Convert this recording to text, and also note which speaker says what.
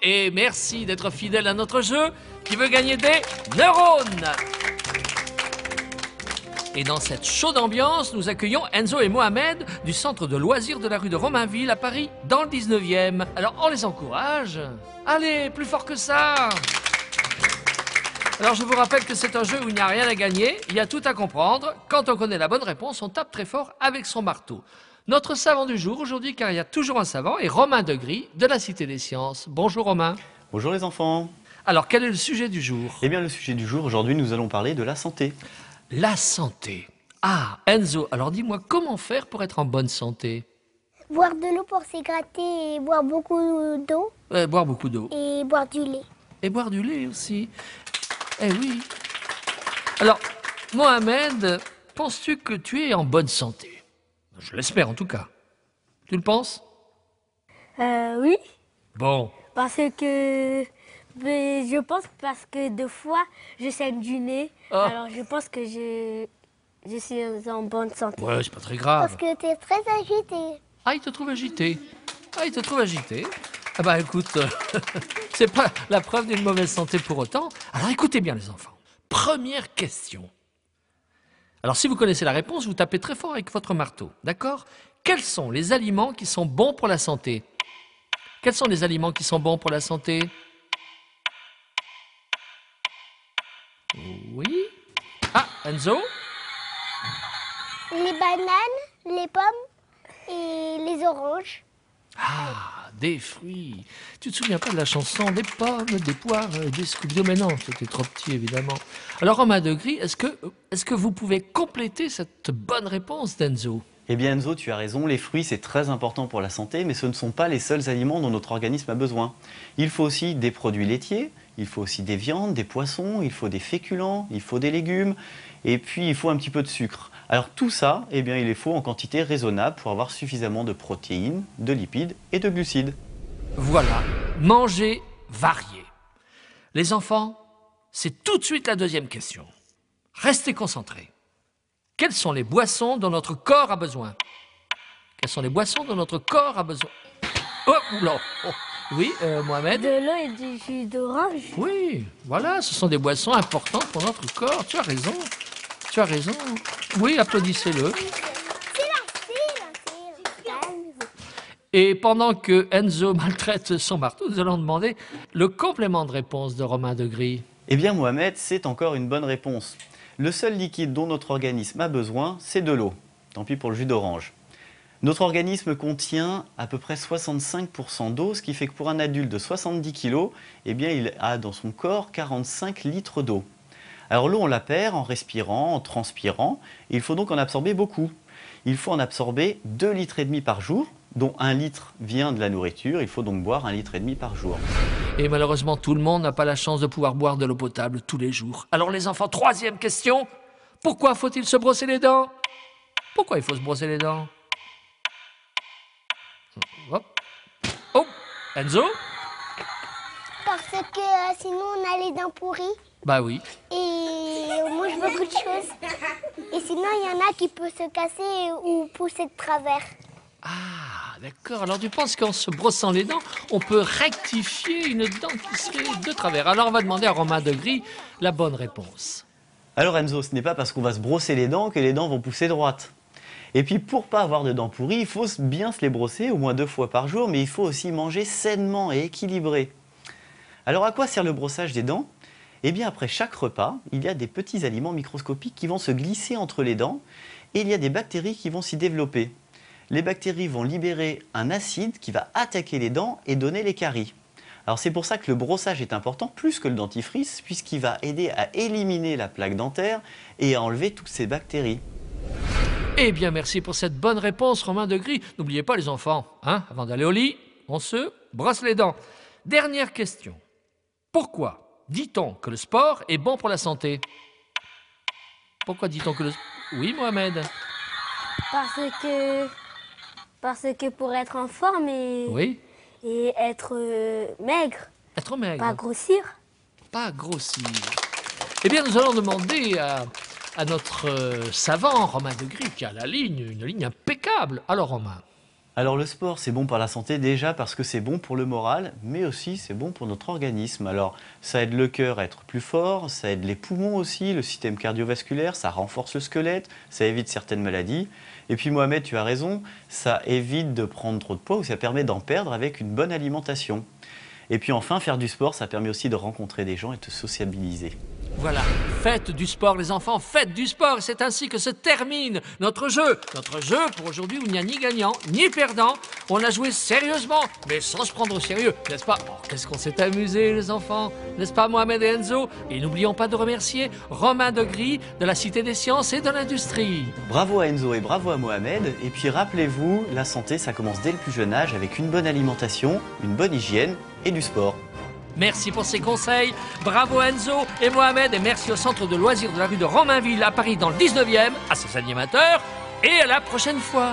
Speaker 1: et merci d'être fidèle à notre jeu qui veut gagner des neurones. Et dans cette chaude ambiance, nous accueillons Enzo et Mohamed du centre de loisirs de la rue de Romainville à Paris, dans le 19e. Alors on les encourage. Allez, plus fort que ça. Alors je vous rappelle que c'est un jeu où il n'y a rien à gagner, il y a tout à comprendre. Quand on connaît la bonne réponse, on tape très fort avec son marteau. Notre savant du jour aujourd'hui, car il y a toujours un savant, est Romain Degris de la Cité des Sciences. Bonjour Romain.
Speaker 2: Bonjour les enfants.
Speaker 1: Alors quel est le sujet du jour?
Speaker 2: Eh bien le sujet du jour, aujourd'hui nous allons parler de la santé.
Speaker 1: La santé. Ah, Enzo, alors dis-moi, comment faire pour être en bonne santé?
Speaker 3: Boire de l'eau pour s'hydrater et boire beaucoup d'eau.
Speaker 1: Boire beaucoup d'eau.
Speaker 3: Et boire du lait.
Speaker 1: Et boire du lait aussi. Eh oui. Alors, Mohamed, penses-tu que tu es en bonne santé? Je l'espère en tout cas. Tu le penses?
Speaker 4: Oui,
Speaker 1: Bon.
Speaker 4: parce que je pense parce que deux fois je saigne du nez,
Speaker 1: Oh.
Speaker 4: alors je pense que je suis en bonne santé.
Speaker 1: Ouais, c'est pas très grave.
Speaker 3: Parce que t'es très agité.
Speaker 1: Ah, il te trouve agité. Ah, il te trouve agité. Ah bah écoute, c'est pas la preuve d'une mauvaise santé pour autant. Alors écoutez bien les enfants. Première question. Alors si vous connaissez la réponse, vous tapez très fort avec votre marteau, d'accord? Quels sont les aliments qui sont bons pour la santé? Quels sont les aliments qui sont bons pour la santé? Oui. Ah, Enzo?
Speaker 3: Les bananes, les pommes et les oranges.
Speaker 1: Ah, des fruits. Tu te souviens pas de la chanson des pommes, des poires, des Scooby-Doo? Mais non, c'était trop petit évidemment. Alors Romain Degris, est-ce que vous pouvez compléter cette bonne réponse d'Enzo?
Speaker 2: Eh bien Enzo, tu as raison, les fruits c'est très important pour la santé, mais ce ne sont pas les seuls aliments dont notre organisme a besoin. Il faut aussi des produits laitiers, il faut aussi des viandes, des poissons, il faut des féculents, il faut des légumes, et puis il faut un petit peu de sucre. Alors tout ça, eh bien il les faut en quantité raisonnable pour avoir suffisamment de protéines, de lipides et de glucides.
Speaker 1: Voilà, manger varié. Les enfants, c'est tout de suite la deuxième question. Restez concentrés. Quelles sont les boissons dont notre corps a besoin? Quelles sont les boissons dont notre corps a besoin? Oh, oula, oh. Oui, Mohamed?
Speaker 4: De l'eau et du jus d'orange.
Speaker 1: Oui, voilà, ce sont des boissons importantes pour notre corps. Tu as raison. Tu as raison. Oui, applaudissez-le.
Speaker 3: Calme-vous.
Speaker 1: Et pendant que Enzo maltraite son marteau, nous allons demander le complément de réponse de Romain Degris.
Speaker 2: Eh bien Mohamed, c'est encore une bonne réponse. Le seul liquide dont notre organisme a besoin, c'est de l'eau. Tant pis pour le jus d'orange. Notre organisme contient à peu près 65% d'eau, ce qui fait que pour un adulte de 70 kg, eh bien, il a dans son corps 45 litres d'eau. Alors l'eau, on la perd en respirant, en transpirant, et il faut donc en absorber beaucoup. Il faut en absorber 2,5 litres par jour, dont 1 litre vient de la nourriture, il faut donc boire 1,5 litre par jour.
Speaker 1: Et malheureusement, tout le monde n'a pas la chance de pouvoir boire de l'eau potable tous les jours. Alors les enfants, troisième question. Pourquoi faut-il se brosser les dents? Pourquoi il faut se brosser les dents? Hop. Oh, Enzo?
Speaker 3: Parce que sinon on a les dents pourries
Speaker 1: Bah oui.
Speaker 3: et on mange beaucoup de choses. Et sinon il y en a qui peuvent se casser ou pousser de travers.
Speaker 1: Ah, d'accord. Alors tu penses qu'en se brossant les dents, on peut rectifier une dent qui serait de travers? Alors on va demander à Romain Degris la bonne réponse.
Speaker 2: Alors Enzo, ce n'est pas parce qu'on va se brosser les dents que les dents vont pousser droites. Et puis pour pas avoir de dents pourries, il faut bien se les brosser au moins 2 fois par jour, mais il faut aussi manger sainement et équilibré. Alors à quoi sert le brossage des dents? Eh bien après chaque repas, il y a des petits aliments microscopiques qui vont se glisser entre les dents et il y a des bactéries qui vont s'y développer. Les bactéries vont libérer un acide qui va attaquer les dents et donner les caries. Alors c'est pour ça que le brossage est important plus que le dentifrice puisqu'il va aider à éliminer la plaque dentaire et à enlever toutes ces bactéries.
Speaker 1: Eh bien, merci pour cette bonne réponse, Romain Degris. N'oubliez pas, les enfants, hein, avant d'aller au lit, on se brosse les dents. Dernière question. Pourquoi dit-on que le sport est bon pour la santé? Pourquoi dit-on que le... Oui, Mohamed?
Speaker 4: Parce que pour être en forme
Speaker 1: Oui?
Speaker 4: et être maigre,
Speaker 1: Être maigre.
Speaker 4: pas grossir.
Speaker 1: Pas grossir. Eh bien, nous allons demander à notre savant, Romain Degris, qui a la ligne, une ligne impeccable. Alors, Romain,
Speaker 2: Alors le sport, c'est bon pour la santé déjà parce que c'est bon pour le moral, mais aussi c'est bon pour notre organisme. Alors ça aide le cœur à être plus fort, ça aide les poumons aussi, le système cardiovasculaire, ça renforce le squelette, ça évite certaines maladies. Et puis Mohamed, tu as raison, ça évite de prendre trop de poids ou ça permet d'en perdre avec une bonne alimentation. Et puis enfin, faire du sport, ça permet aussi de rencontrer des gens et de sociabiliser.
Speaker 1: Voilà, faites du sport les enfants, faites du sport. Et c'est ainsi que se termine notre jeu. Notre jeu pour aujourd'hui où il n'y a ni gagnant ni perdant. On a joué sérieusement, mais sans se prendre au sérieux, n'est-ce pas? Oh, qu'est-ce qu'on s'est amusé les enfants, n'est-ce pas Mohamed et Enzo? Et n'oublions pas de remercier Romain Degris de la Cité des Sciences et de l'Industrie.
Speaker 2: Bravo à Enzo et bravo à Mohamed. Et puis rappelez-vous, la santé, ça commence dès le plus jeune âge avec une bonne alimentation, une bonne hygiène et du sport.
Speaker 1: Merci pour ces conseils. Bravo Enzo et Mohamed et merci au centre de loisirs de la rue de Romainville à Paris dans le 19e, à ses animateurs et à la prochaine fois.